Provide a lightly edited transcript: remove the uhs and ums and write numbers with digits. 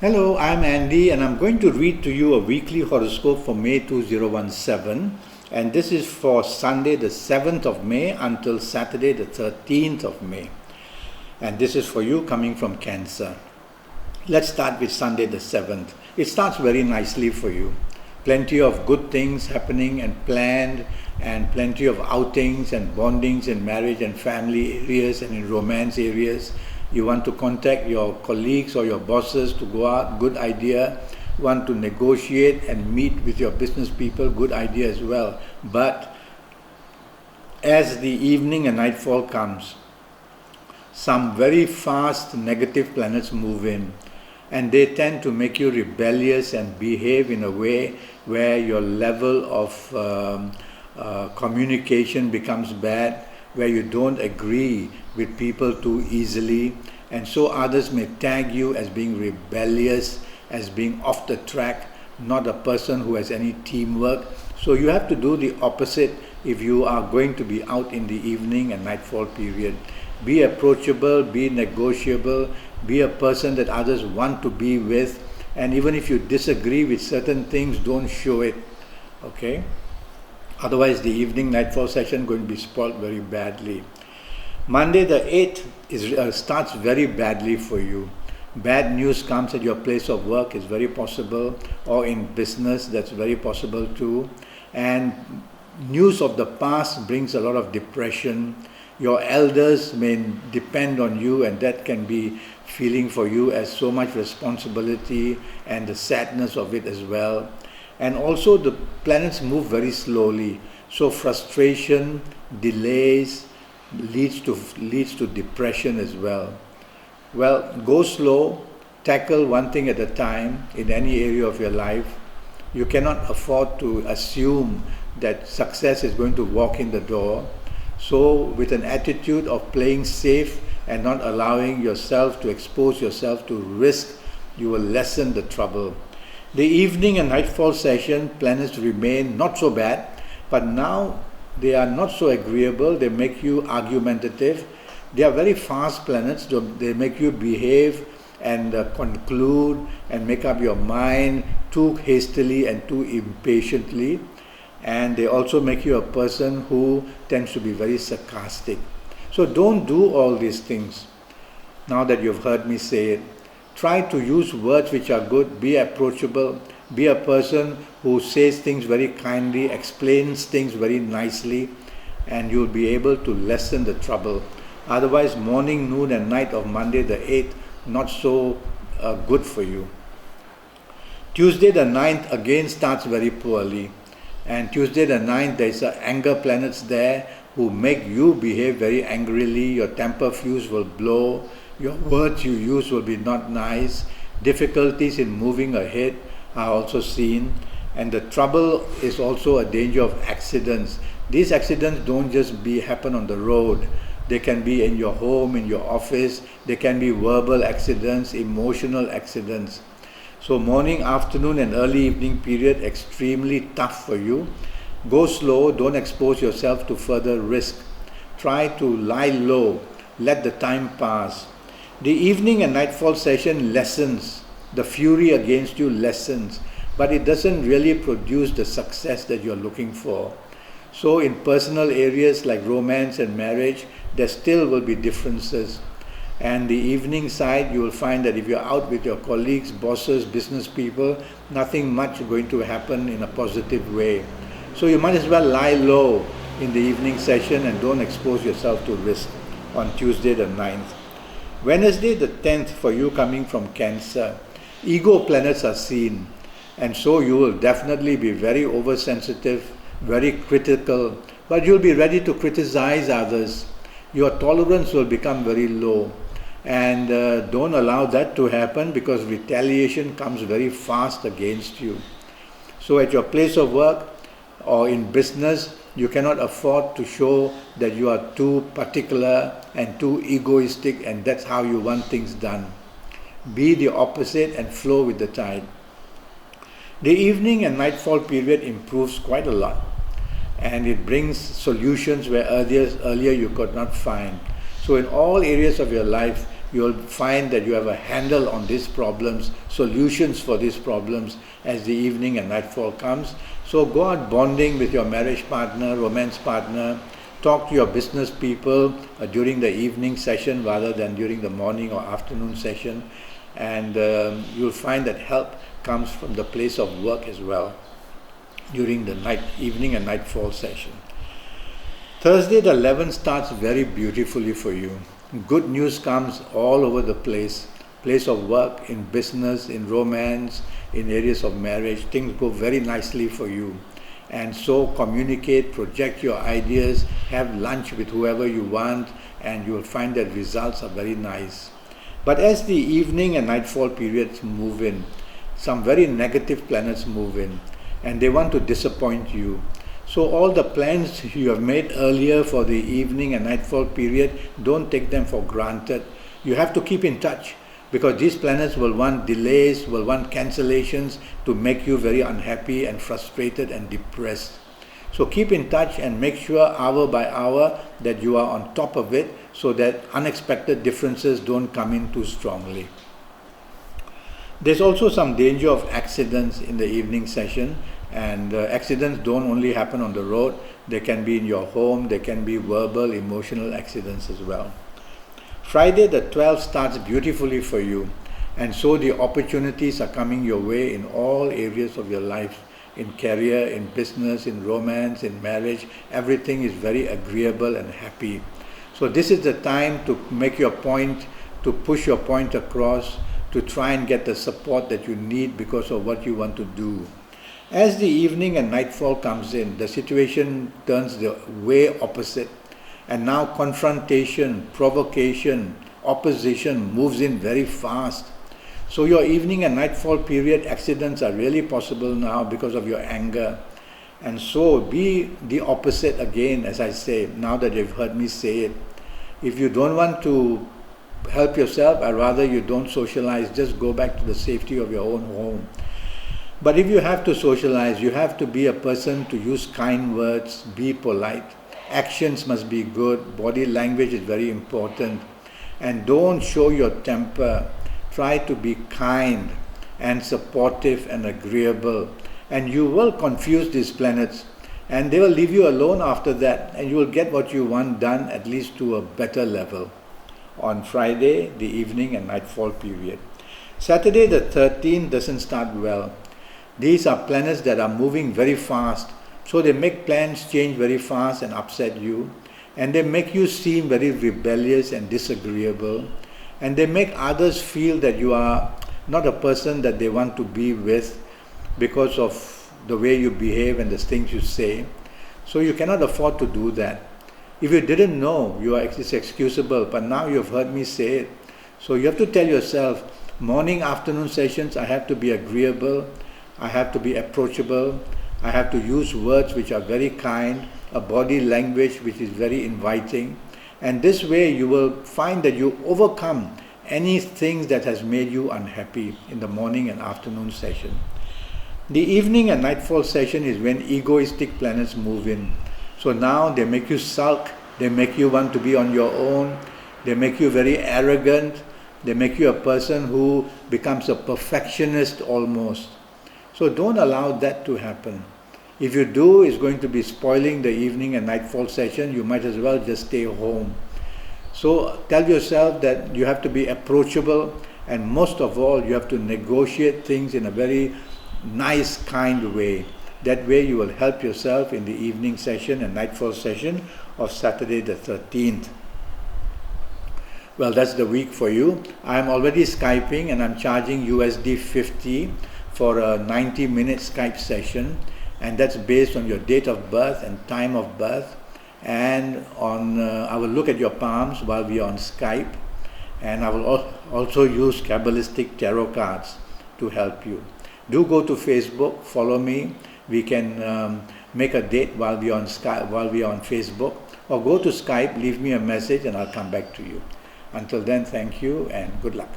Hello, I'm Andy and I'm going to read to you a weekly horoscope for May 2017, and this is for Sunday the 7th of May until Saturday the 13th of May, and this is for you coming from Cancer. Let's start with Sunday the 7th. It starts very nicely for you. Plenty of good things happening and planned, and plenty of outings and bondings in marriage and family areas and in romance areas. You want to contact your colleagues or your bosses to go out, good idea. Want to negotiate and meet with your business people, good idea as well. But as the evening and nightfall comes, some very fast negative planets move in, and they tend to make you rebellious and behave in a way where your level of communication becomes bad, where you don't agree with people too easily, and so others may tag you as being rebellious, as being off the track, not a person who has any teamwork. So you have to do the opposite if you are going to be out in the evening and nightfall period. Be approachable, be negotiable, be a person that others want to be with, and even if you disagree with certain things, don't show it, okay? Otherwise, the evening nightfall session going to be spoiled very badly. Monday the 8th starts very badly for you. Bad news comes at your place of work is very possible, or in business that's very possible too. And news of the past brings a lot of depression. Your elders may depend on you, and that can be feeling for you as so much responsibility and the sadness of it as well. And also the planets move very slowly, so frustration, delays leads to depression as well. Well, go slow, tackle one thing at a time in any area of your life. You cannot afford to assume that success is going to walk in the door. So with an attitude of playing safe and not allowing yourself to expose yourself to risk, you will lessen the trouble. The evening and nightfall session planets remain not so bad, but now they are not so agreeable. They make you argumentative. They are very fast planets. They make you behave and conclude and make up your mind too hastily and too impatiently. And they also make you a person who tends to be very sarcastic. So don't do all these things. Now that you've heard me say it, try to use words which are good, be approachable, be a person who says things very kindly, explains things very nicely, and you'll be able to lessen the trouble. Otherwise, morning, noon and night of Monday the 8th, not so good for you. Tuesday the 9th again starts very poorly. And Tuesday the 9th, there's anger planets there who make you behave very angrily. Your temper fuse will blow. Your words you use will be not nice. Difficulties in moving ahead are also seen. And the trouble is also a danger of accidents. These accidents don't just happen on the road. They can be in your home, in your office. They can be verbal accidents, emotional accidents. So morning, afternoon and early evening period, extremely tough for you. Go slow, don't expose yourself to further risk. Try to lie low, let the time pass. The evening and nightfall session lessens, the fury against you lessens, but it doesn't really produce the success that you're looking for. So in personal areas like romance and marriage, there still will be differences. And the evening side, you will find that if you're out with your colleagues, bosses, business people, nothing much going to happen in a positive way. So you might as well lie low in the evening session and don't expose yourself to risk on Tuesday the 9th. Wednesday the 10th for you coming from Cancer, ego planets are seen, and so you will definitely be very oversensitive, very critical, but you'll be ready to criticize others. Your tolerance will become very low, and don't allow that to happen because retaliation comes very fast against you. So at your place of work or in business, you cannot afford to show that you are too particular and too egoistic, and that's how you want things done. Be the opposite and flow with the tide. The evening and nightfall period improves quite a lot, and it brings solutions where earlier you could not find. So in all areas of your life, you'll find that you have a handle on these problems, solutions for these problems as the evening and nightfall comes. So go out bonding with your marriage partner, romance partner, talk to your business people during the evening session rather than during the morning or afternoon session, and you'll find that help comes from the place of work as well during the evening and nightfall session. Thursday the 11th starts very beautifully for you. Good news comes all over the place of work, in business, in romance, in areas of marriage. Things go very nicely for you. And so communicate, project your ideas, have lunch with whoever you want, and you will find that results are very nice. But as the evening and nightfall periods move in, some very negative planets move in, and they want to disappoint you. So all the plans you have made earlier for the evening and nightfall period, don't take them for granted. You have to keep in touch, because these planets will want delays, will want cancellations to make you very unhappy and frustrated and depressed. So keep in touch and make sure hour by hour that you are on top of it, so that unexpected differences don't come in too strongly. There's also some danger of accidents in the evening session, and accidents don't only happen on the road. They can be in your home, they can be verbal, emotional accidents as well. Friday the 12th starts beautifully for you, and so the opportunities are coming your way in all areas of your life, in career, in business, in romance, in marriage. Everything is very agreeable and happy. So this is the time to make your point, to push your point across, to try and get the support that you need because of what you want to do. As the evening and nightfall comes in, the situation turns the way opposite. And now confrontation, provocation, opposition moves in very fast. So your evening and nightfall period accidents are really possible now because of your anger. And so be the opposite again, as I say, now that you've heard me say it. If you don't want to help yourself, I'd rather you don't socialize, just go back to the safety of your own home. But if you have to socialize, you have to be a person to use kind words, be polite. Actions must be good, body language is very important. And don't show your temper. Try to be kind and supportive and agreeable. And you will confuse these planets, and they will leave you alone after that, and you will get what you want done, at least to a better level, on Friday, the evening and nightfall period. Saturday the 13th doesn't start well. These are planets that are moving very fast, so they make plans change very fast and upset you, and they make you seem very rebellious and disagreeable, and they make others feel that you are not a person that they want to be with because of the way you behave and the things you say. So you cannot afford to do that. If you didn't know, it's excusable, but now you've heard me say it. So you have to tell yourself, morning, afternoon sessions, I have to be agreeable, I have to be approachable, I have to use words which are very kind, a body language which is very inviting, and this way you will find that you overcome anything that has made you unhappy in the morning and afternoon session. The evening and nightfall session is when egoistic planets move in. So now they make you sulk, they make you want to be on your own, they make you very arrogant, they make you a person who becomes a perfectionist almost. So don't allow that to happen. If you do, it's going to be spoiling the evening and nightfall session. You might as well just stay home. So tell yourself that you have to be approachable, and most of all, you have to negotiate things in a very nice, kind way. That way you will help yourself in the evening session and nightfall session of Saturday the 13th. Well, that's the week for you. I'm already Skyping, and I'm charging USD 50 for a 90-minute Skype session, and that's based on your date of birth and time of birth, and I will look at your palms while we are on Skype, and I will also use Kabbalistic tarot cards to help you. Do go to Facebook, follow me. We can make a date while we are on Skype, while we are on Facebook, or go to Skype, leave me a message, and I'll come back to you. Until then, thank you and good luck.